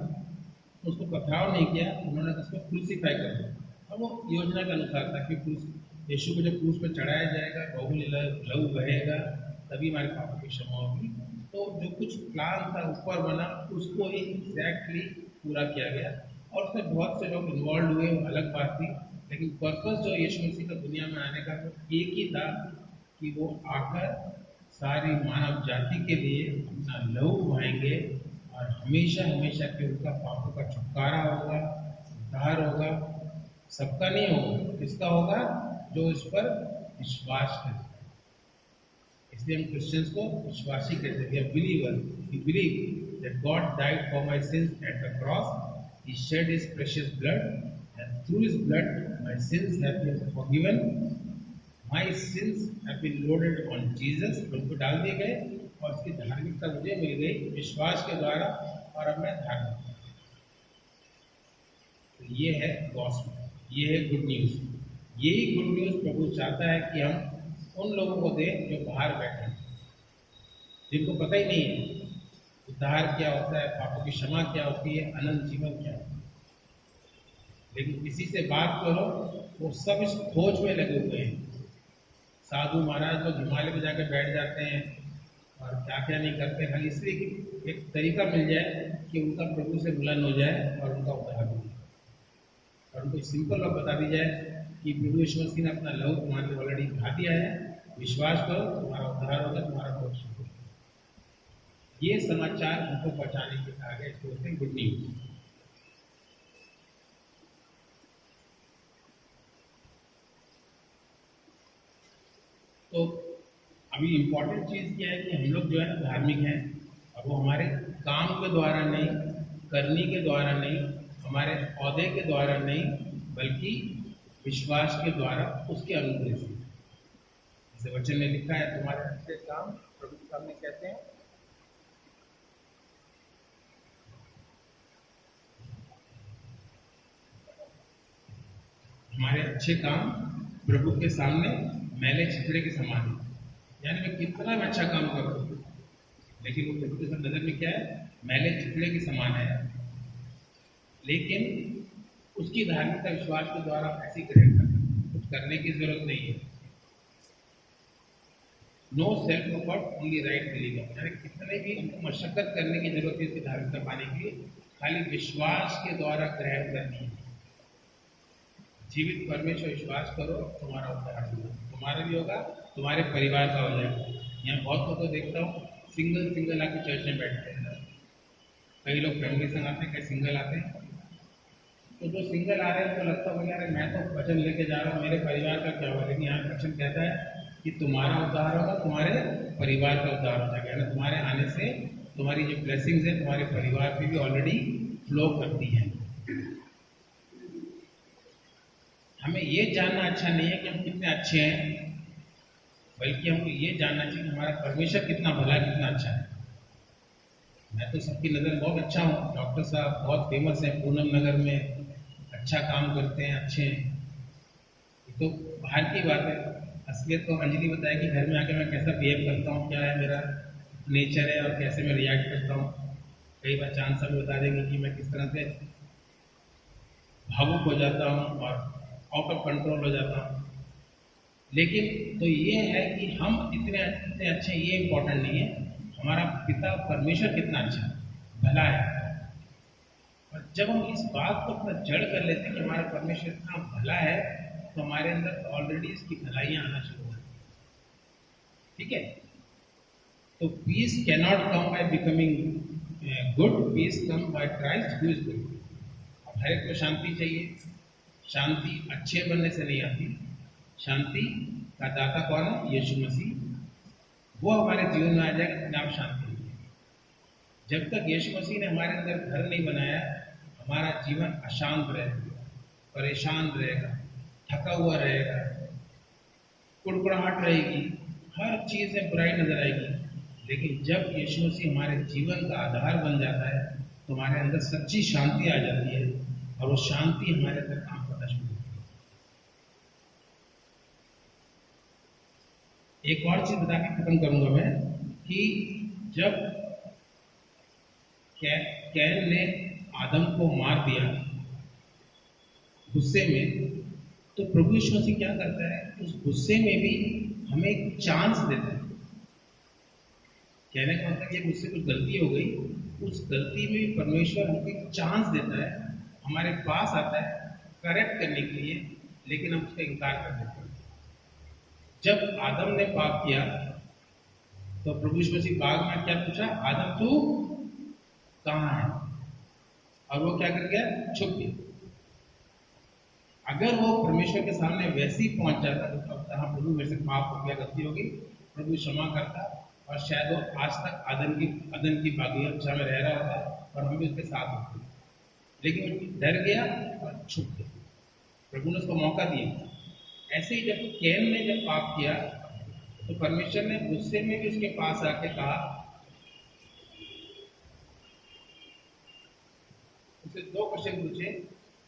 तो उसको पथराव नहीं किया, उन्होंने उसको क्रूसीफाई कर दिया। और वो योजना के अनुसार था कि क्रूस, यीशु को जब क्रूस पर चढ़ाया जाएगा, लहू बहेगा, तभी हमारे पापों की क्षमा होगी। तो जो कुछ प्लान था ऊपर बना, उसको ही एग्जैक्टली पूरा किया गया, और उसमें बहुत से लोग इन्वॉल्व हुए, वो अलग बात थी। लेकिन पर्पस जो यीशु मसीह का दुनिया में आने का वो एक ही था कि वो आकर सारी मानव जाति के लिए अपना लहू बहाएंगे, और हमेशा हमेशा के उनका पापों का छुटकारा होगा, उद्धार होगा। सबका नहीं होगा, किसका होगा? जो इस पर विश्वास करता है। इसलिए हम क्रिश्चियंस को विश्वासी कहते हैं, believer. We believe that God died for my sins at the cross, he shed his precious blood, and through his blood my sins have been forgiven, my sins have been loaded on Jesus. उनको डाल दिए गए और उसकी धार्मिकता मुझे मिल गई विश्वास के द्वारा, और अब मैं धार्मिक। तो ये है गॉस्पेल, ये है गुड न्यूज़। यही गुड न्यूज़ प्रभु चाहता है कि हम उन लोगों को दें जो बाहर बैठे हैं, जिनको पता ही नहीं है उद्धार क्या होता है, पापों की क्षमा क्या होती है, अनंत जीवन क्या होता है। लेकिन किसी से बात करो, वो सब इस खोज में लगे हुए हैं। साधु महाराज तो हिमालय में जाकर बैठ जाते हैं और क्या क्या नहीं करते, खाली इसलिए कि एक तरीका मिल जाए कि उनका प्रभु से मिलन हो जाए और उनका उद्धार हो जाए, और उनको सिंपल बात बता दी जाए कि प्रभु यीशु मसीह ने अपना लहू तुम्हारे लिए ऑलरेडी खा दिया है, विश्वास करो, तुम्हारा उद्धार होगा, तुम्हारा मोक्ष होगा। ये समाचार उनको पहुंचाने के आगे इसको बोलते हैं गुड न्यूज। तो अभी इम्पोर्टेंट चीज़ क्या है कि हम लोग जो है धार्मिक हैं, और वो हमारे काम के द्वारा नहीं, करने के द्वारा नहीं, हमारे पौधे के द्वारा नहीं, बल्कि विश्वास के द्वारा, उसके अनुग्रह से। जैसे वचन में लिखा है, तुम्हारे अच्छे काम प्रभु के सामने कहते हैं, हमारे अच्छे काम प्रभु के सामने मैले छितड़े के समान है। यानी मैं कितना भी अच्छा काम कर रहा हूँ, लेकिन वो प्रभु की नजर में क्या है? मैले छितड़े के समान है। लेकिन उसकी धार्मिकता विश्वास के द्वारा ऐसी ग्रहण करना, कुछ करने की जरूरत नहीं है। No self effort, only right believer. यानी कितने भी हमको मशक्कत करने की जरूरत है इसकी धार्मिकता पाने के लिए, खाली विश्वास के द्वारा ग्रहण करनी है। जीवित परमेश्वर विश्वास करो, तुम्हारा उद्धार होगा, तुम्हारा भी होगा, तुम्हारे परिवार का हो जाएगा। यहाँ बहुत लोगों को देखता हूँ सिंगल आके चर्च में बैठते हैं। कई लोग फैमिली संग आते हैं, कई सिंगल आते हैं। तो जो सिंगल आ रहे हैं तो लगता है यार मैं तो वचन लेके जा रहा हूँ, मेरे परिवार का क्या होगा। लेकिन यहाँ वचन कहता है कि तुम्हारा उद्धार होगा, तुम्हारे परिवार का उद्धार हो जाएगा। यानी तुम्हारे आने से तुम्हारी जो ब्लेसिंग्स है तुम्हारे परिवार पे भी ऑलरेडी फ्लो करती है। हमें ये जानना अच्छा नहीं है कि हम कितने अच्छे हैं, बल्कि हमको ये जानना चाहिए कि हमारा परमेश्वर कितना भला है, कितना अच्छा है। मैं तो सबकी नज़र में बहुत अच्छा हूँ, डॉक्टर साहब बहुत फेमस हैं पूनम नगर में, अच्छा काम करते हैं, अच्छे हैं। ये तो बाहर की बात है। असलियत तो अंजलि बताएगी घर में आके मैं कैसा बिहेव करता हूँ, क्या है मेरा नेचर है और कैसे मैं रिएक्ट करता हूँ। कई बार चांद साहब बता देंगे कि मैं किस तरह से भावुक हो जाता हूँ और आउट ऑफ कंट्रोल हो जाता हूँ। लेकिन तो ये है कि हम इतने इतने अच्छे, ये इम्पोर्टेंट नहीं है, हमारा पिता परमेश्वर कितना अच्छा है, भला है। और जब हम इस बात को अपना जड़ कर लेते हैं कि हमारा परमेश्वर इतना भला है, तो हमारे अंदर ऑलरेडी इसकी भलाइयाँ आना शुरू हो जाती हैं। ठीक है, तो peace cannot come by becoming good, peace come by Christ who is good. अब हर एक को शांति चाहिए, शांति अच्छे बनने से नहीं आती, शांति का दाता कौन है? यीशु मसीह। वो हमारे जीवन में आ जाएगा, अपने आप शांति होगी। जब तक यीशु मसीह ने हमारे अंदर घर नहीं बनाया, हमारा जीवन अशांत रहेगा, परेशान रहेगा, थका हुआ रहेगा, कुड़कुड़ाहट रहेगी, हर चीज में बुराई नजर आएगी। लेकिन जब यीशु मसीह हमारे जीवन का आधार बन जाता है, तो हमारे अंदर सच्ची शांति आ जाती है और वो शांति हमारे अंदर काम करना शुरू होती है। एक और चीज बता के खत्म करूंगा मैं कि जब कैन ने आदम को मार दिया गुस्से में, तो प्रभु यीशु मसीह क्या करता है, उस गुस्से में भी हमें एक चांस देता है। कहने का मतलब ये मुझसे कुछ गलती हो गई, उस गलती में भी परमेश्वर हमको एक चांस देता है, हमारे पास आता है करेक्ट करने के लिए, लेकिन हम उसका इनकार कर देते हैं। जब आदम ने पाप किया, तो प्रभु यीशु मसीह बाग में क्या पूछा, आदम तू कहाँ है? और वो क्या कर गया, छुप गया। अगर वो परमेश्वर के सामने वैसे ही पहुंच जाता तो हाँ प्रभु मेरे से पाप हो गया, गलती हो गई, प्रभु क्षमा करता और शायद वो आज तक अदन की बागीचा में रह रहा होता और हम भी उसके साथ होते। लेकिन वो डर गया और छुप गया, प्रभु ने उसको मौका दिया। ऐसे ही जब कैन ने जब पाप किया, तो परमेश्वर ने गुस्से में भी उसके पास आके कहा, उससे दो क्वेश्चन पूछे,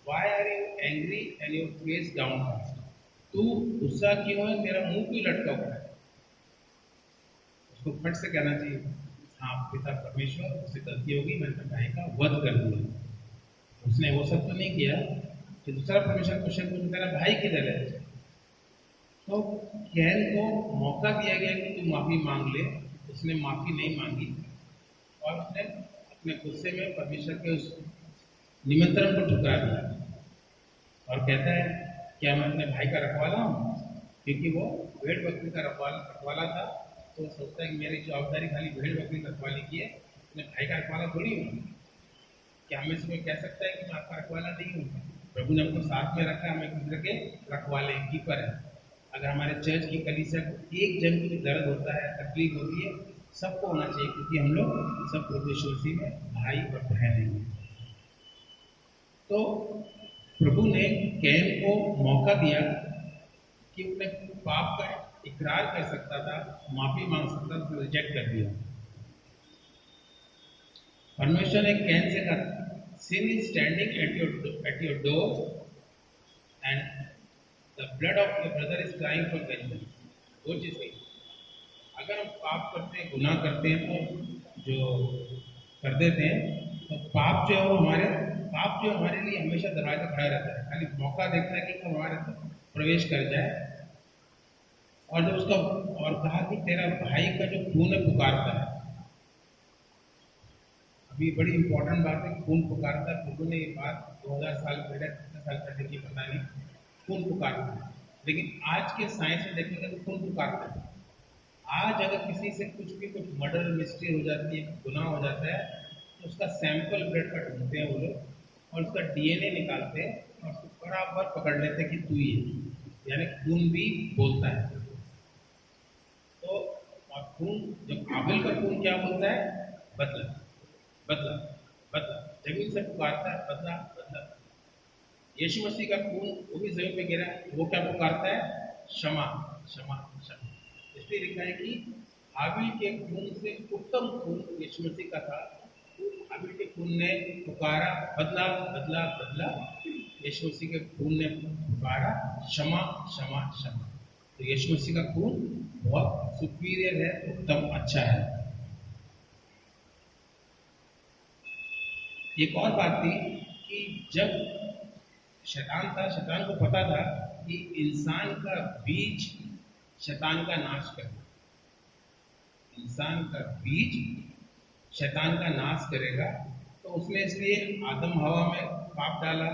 why are you angry and your face downcast? तू गुस्सा क्यों है, तेरा मुंह क्यों लटका हुआ है? उसको फट से कहना चाहिए, हाँ पिता परमेश्वर, उससे गलती होगी, मैंने अपने भाई का वध कर दिया। उसने वो सब तो नहीं किया। तो दूसरा परमेश्वर क्वेश्चन पूछा, तेरा भाई किधर है? तो कैन को मौका दिया गया कि तू माफी मांग ले, उसने माफी नहीं मांगी और उसने अपने गुस्से में परमेश्वर के उस निमंत्रण को ठुकरा दिया और कहता है, क्या मैं अपने भाई का रखवाला हूँ? क्योंकि वो भेड़ बकरी का रखवाला था, तो सोचता है कि मेरी जवाबदारी खाली भेड़ बकरी रखवाली की है, अपने भाई का रखवाला थोड़ी हूँ। क्या हमें से कोई कह सकता है कि मैं आपका रखवाला नहीं हूँ? प्रभु ने हमको साथ में रखा, हम एक दूसरे के रखवाले कीपर है। अगर हमारे चर्च की कलीसिया को एक जन की दर्द होता है, तकलीफ होती है, सबको होना चाहिए, क्योंकि हम लोग सब प्रभु यीशु मसीह में भाई और बहन हैं। तो प्रभु ने कैन को मौका दिया कि अपने पाप का इकरार कर सकता था, माफी मांग सकता था, रिजेक्ट कर दिया। परमेश्वर ने कैन से कहा, sin is standing at your door and the blood of your brother is crying for vengeance. दो चीज नहीं, अगर हम पाप करते हैं, गुनाह करते हैं, तो जो कर देते हैं, तो पाप जो है वो हमारे लिए हमेशा दरवाजा खड़ा रहता है, खाली मौका देखता है कि हमारे प्रवेश कर जाए। और जब उसका और कहा कि तेरा भाई का जो खून है पुकारता है, अभी बड़ी इंपॉर्टेंट बात है, खून पुकारता है। प्रभु ने ये बात 2000 साल पहले, कितने साल पहले की पता नहीं, खून पुकारता है। लेकिन आज के साइंस में देखेंगे तो खून पुकारता है। आज अगर किसी से कुछ मर्डर मिस्ट्री हो जाती है, गुनाह हो जाता है, तो उसका सैंपल ब्लड का ढूंढते हैं वो लोग और उसका डीएनए निकालते हैं और उसको बराबर पकड़ लेते हैं कि तू ही है, यानी खून भी बोलता है। तो और खून, जब आबिल का खून क्या बोलता है, बदला बदला बदला, जमीन से पुकारता है, बदला बदला। यीशु मसीह का खून वो भी जमीन पे गिरा, वो क्या पुकारता है? क्षमा क्षमा क्षमा। इसलिए लिखा है कि हाबिल के खून से उत्तम खून यीशु मसीह का था। हाबिल के खून ने पुकारा बदला बदला बदला, यीशु मसीह के खून ने पुकारा क्षमा क्षमा क्षमा। तो यीशु मसीह का खून बहुत सुपीरियर है, उत्तम, अच्छा है। एक और बात थी कि जब शैतान था, शैतान को पता था कि इंसान का बीज शैतान का नाश करेगा, इंसान का बीज शैतान का नाश करेगा। तो उसने इसलिए आदम हवा में पाप डाला,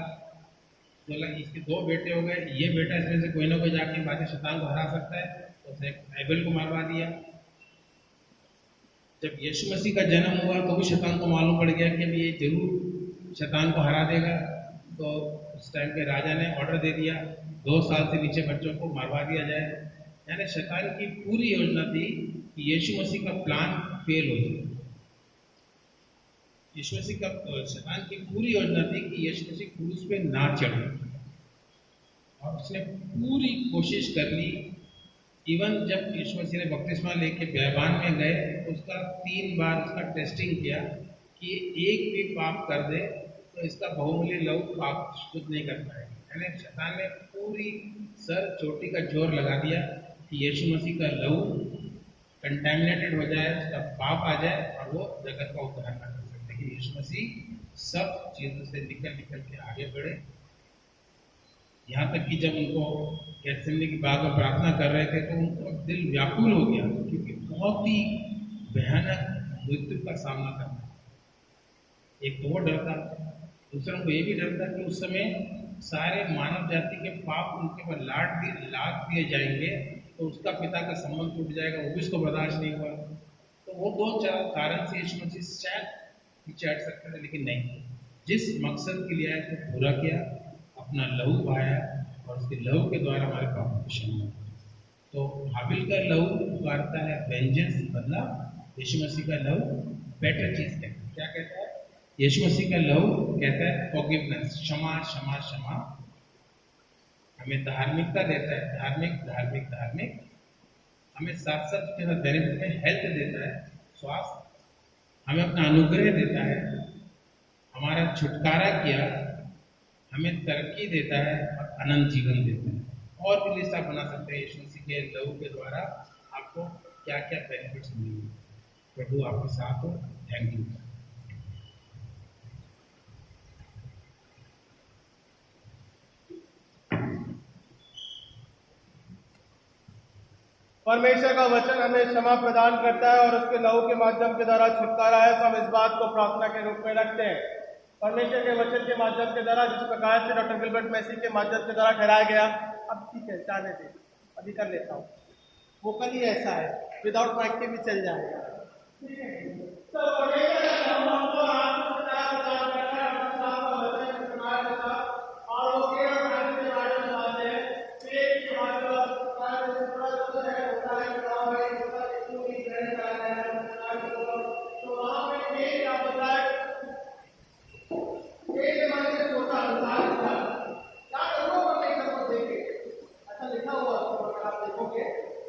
बोला इसके दो बेटे हो गए, ये बेटा इसमें से कोई ना कोई जाके बाद में शैतान को हरा सकता है, तो उसने एबेल को मरवा दिया। जब यीशु मसीह का जन्म हुआ तो भी शैतान को मालूम पड़ गया कि अब ये जरूर शैतान को हरा देगा, तो उस टाइम के राजा ने ऑर्डर दे दिया 2 साल से नीचे बच्चों को मरवा दिया जाए। यानी शैतान की पूरी योजना थी कि यीशु मसीह का प्लान फेल हो जाए। यीशु मसीह का शैतान की पूरी योजना थी कि यीशु मसीह क्रूस पे ना चढ़े, और उसने पूरी कोशिश कर ली। इवन जब यीशु मसीह ने बपतिस्मा लेके बैबान में गए तो उसका 3 बार उसका टेस्टिंग किया कि एक भी पाप कर दे तो इसका बहुमूल्य लहू पाप शुद्ध नहीं कर पाएगा। यानी शैतान ने पूरी सर चोटी का जोर लगा दिया कि यीशु मसीह का लहू कंटेमिनेटेड हो जाए, उसका पाप आ जाए और वो जगत का उद्धार ना कर सके। लेकिन यीशु मसीह सब चीजों से निकल निकल के आगे बढ़े, यहाँ तक कि जब उनको गैथसेमनी की बाग में प्रार्थना कर रहे थे तो उनको दिल व्याकुल हो गया, क्योंकि बहुत ही भयानक मृत्यु का सामना करना है। एक तो वो डर था, दूसरा को ये भी डर था कि उस समय सारे मानव जाति के पाप उनके पर लाद दिए जाएंगे, तो उसका पिता का संबंध टूट जाएगा, वो भी उसको बर्दाश्त नहीं हुआ। तो वो 2-4 कारण से यीशु मसीह शायद पीछे हट सकते थे, लेकिन नहीं, जिस मकसद के लिए आए उसको पूरा किया, अपना लहू बहाया और उसके लहू के द्वारा हमारे पापों को क्षमा हुआ। तो हाबिल का लहू पुकारता है वेंजेंस, बदला। यीशु मसीह का लहू बेटर चीज कहता है। क्या कहता है? यीशु मसीह का लहू कहता है फॉरगिवनेस, क्षमा क्षमा क्षमा। हमें धार्मिकता देता है, धार्मिक धार्मिक धार्मिक। हमें साथ साथ उसके साथ बेनिफिट में हेल्थ देता है, स्वास्थ्य। हमें अपना अनुग्रह देता है, हमारा छुटकारा किया, हमें तरक्की देता है और अनंत जीवन देता है। और भी लिस्ट आप बना सकते हैं यीशु मसीह के लहू के द्वारा आपको क्या क्या बेनिफिट्स मिलेंगे। प्रभु आपके साथ हो। Thank you. परमेश्वर का वचन हमें क्षमा प्रदान करता है और उसके लहू के माध्यम के द्वारा छुटकारा है। हम इस बात को प्रार्थना के रूप में रखते हैं। परमेश्वर के वचन के माध्यम के द्वारा जिस प्रकार से डॉक्टर गिलबर्ट मैसी के माध्यम के द्वारा ठहराया गया, अब ठीक है, जाने दे, अभी कर लेता हूँ। वो कल ही ऐसा है, विदाउट माइक के भी चल जाएगा।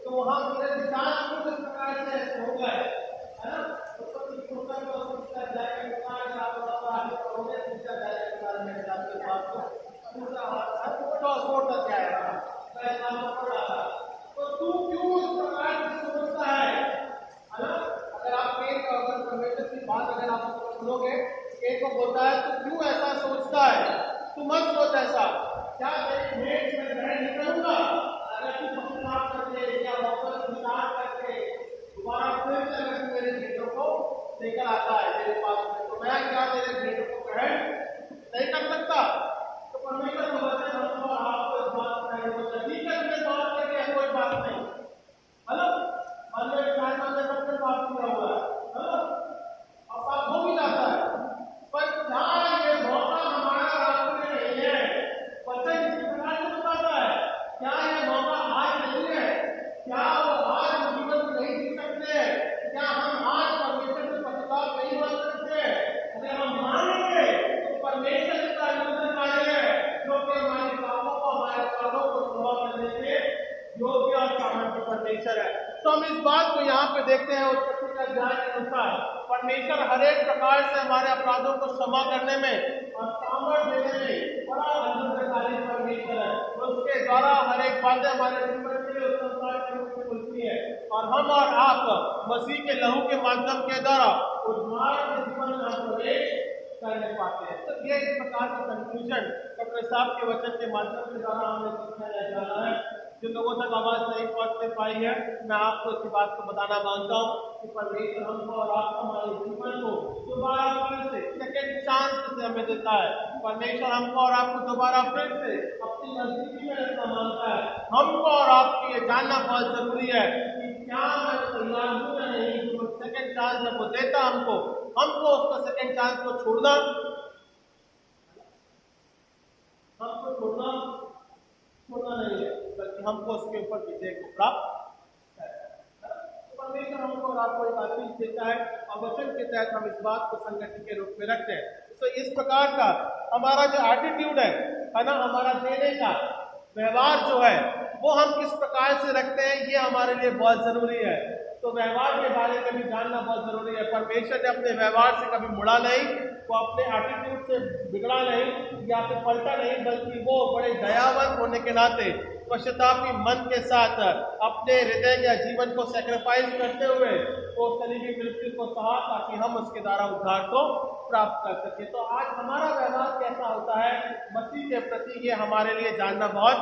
तो वहां मेरे विचार कुछ इस प्रकार से ऐसे हो गए, है ना? तो कुछ सोचा तो उसका जाएगा विचार आप हो गया, दूसरा जाएगा विचार में आपके बात को दूसरा तो छोटा जाएगा, मैं नाम पढ़ा था। तो तू क्यों इस प्रकार से सोचता है ना? अगर आप पेड़ का अगर परमेश्वर की बात अगर आप सुनोगे, पेड़ को बोलता है तू क्यों ऐसा सोचता है, तू मत सोच ऐसा, क्या तेरी भेंट में ग्रहण नहीं करूंगा? अगर तू पक्षपात करके या वापस विचार करके दोबारा फिर से अगर तू मेरे भेंटों को लेकर आता है मेरे पास में, तो मैं क्या तेरे भेंटों को ग्रहण नहीं कर सकता? तो परमेश्वर का वचन हमको और आपको इस बात का हकीकत में बात करके कोई बात नहीं, हेलो, मन में विचार करके सबसे बात किया हुआ है, हेलो, और पाप हो भी जाता है, पर क्या ये मौका हमारा रास्ते में नहीं है? वचन इस प्रकार से बताता है, क्या ये मौका आज नहीं है? क्या वो आज जीवन नहीं जी सकते हैं? क्या हम आज परमेश्वर से पश्चाताप नहीं बन सकते? अगर हम मानेंगे तो परमेश्वर इसका अनुमोदन करेंगे, जो इस बात को यहाँ पे देखते हैं उत्पत्ति का अध्याय के अनुसार परमेश्वर हर एक प्रकार से हमारे अपराधों को क्षमा करने में और सामर्थ्य देने में बड़ा अद्भुतकारी परमेश्वर है। उसके द्वारा हर एक बातें हमारे जीवन के लिए संसार के रूप में खुलती है और हम और आप मसीह के लहू के माध्यम के द्वारा उद्धार के जीवन में हम प्रवेश करने पाते हैं। तो ये इस प्रकार का कंक्लूजन डॉक्टर साहब के वचन के माध्यम के द्वारा हमें सीखा जाना है। जिन लोगों तक आवाज नहीं पहुंच पाई है, मैं आपको इस बात को बताना मांगता हूँ कि परमेश्वर हमको और आपको हमारे जीवन को दोबारा फिर से सेकेंड चांस से हमें देता है। परमेश्वर हमको और आपको दोबारा फिर से अपनी नजदीकी में रखना मांगता है। हमको और आपको ये जानना बहुत जरूरी है कि क्या मैं तैयार हूँ या नहीं। जो सेकेंड चांस है वो देता हमको उसका सेकेंड चांस को छोड़ना नहीं है, बल्कि हमको उसके ऊपर विजय को प्राप्त करना है। परमेश्वर हमको और आपको एक आशीष देता है और वचन के तहत हम इस बात को संगति के रूप में रखते हैं। तो इस प्रकार का हमारा जो एटीट्यूड है ना, हमारा देने का व्यवहार जो है वो हम किस प्रकार से रखते हैं, ये हमारे लिए बहुत जरूरी है। तो व्यवहार के बारे में भी जानना बहुत जरूरी है। परमेश्वर ने अपने व्यवहार से कभी मुड़ा नहीं, वो अपने एटीट्यूड से बिगड़ा नहीं या फिर पलटा नहीं, बल्कि वो बड़े दयावान होने के नाते पश्चातापी मन के साथ अपने हृदय या जीवन को सेक्रीफाइस करते हुए वो सलीबी मृत्यु को सहा ताकि हम उसके द्वारा उद्धार को प्राप्त कर सके। तो आज हमारा व्यवहार कैसा होता है मसीह के प्रति, ये हमारे लिए जानना बहुत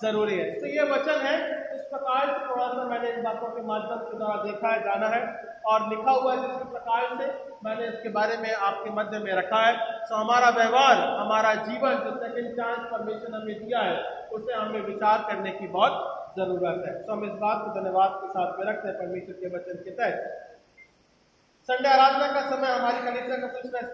जरूरी है। तो ये वचन है, इस प्रकार से थोड़ा सा मैंने इन बातों के माध्यम के द्वारा देखा है, जाना है और लिखा हुआ है जिस प्रकार से मैंने इसके बारे में आपके मध्य में रखा है। तो हमारा व्यवहार, हमारा जीवन जो सेकंड चांस परमेश्वर ने हमें दिया है, उसे हमें विचार करने की बहुत जरूरत है। तो हम इस बात को धन्यवाद के साथ में रखते हैं परमेश्वर के वचन के तहत। संडे आराधना का समय हमारी कलीसिया का सूचना